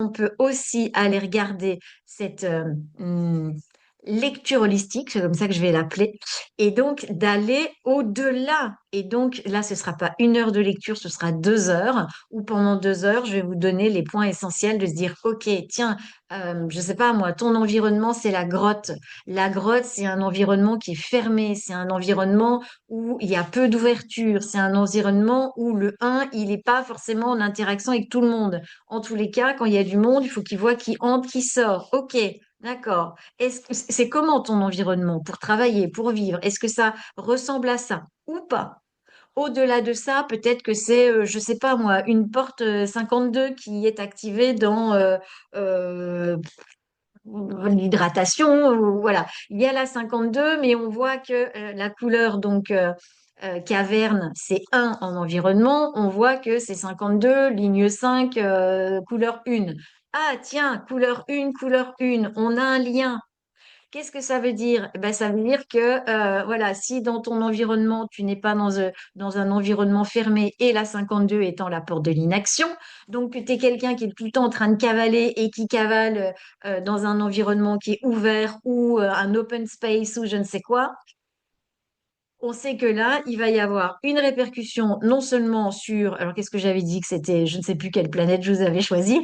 on peut aussi aller regarder cette lecture holistique, c'est comme ça que je vais l'appeler, et donc d'aller au-delà. Et donc là, ce sera pas 1 heure de lecture, ce sera 2 heures, où pendant 2 heures, je vais vous donner les points essentiels de se dire, OK, tiens, je sais pas moi, ton environnement, c'est la grotte. La grotte, c'est un environnement qui est fermé, c'est un environnement où il y a peu d'ouverture, c'est un environnement où le un, il n'est pas forcément en interaction avec tout le monde. En tous les cas, quand il y a du monde, il faut qu'il voit qui entre, qui sort. OK, d'accord. Est-ce que c'est comment ton environnement pour travailler, pour vivre? Est-ce que ça ressemble à ça ou pas? Au-delà de ça, peut-être que c'est, je sais pas moi, une porte 52 qui est activée dans euh, l'hydratation, voilà. Il y a la 52, mais on voit que la couleur donc caverne, c'est 1 en environnement. On voit que c'est 52, ligne 5, couleur 1. Ah tiens, couleur 1, on a un lien. Qu'est-ce que ça veut dire? Eh ben, ça veut dire que voilà, si dans ton environnement, tu n'es pas dans un environnement fermé et la 52 étant la porte de l'inaction, donc tu es quelqu'un qui est tout le temps en train de cavaler et qui cavale dans un environnement qui est ouvert ou un open space ou je ne sais quoi, on sait que là, il va y avoir une répercussion non seulement sur, alors qu'est-ce que j'avais dit que c'était, je ne sais plus quelle planète je vous avais choisi,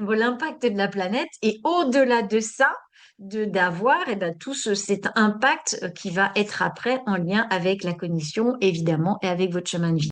l'impact de la planète et au-delà de ça, d'avoir tout cet impact qui va être après en lien avec la cognition, évidemment, et avec votre chemin de vie.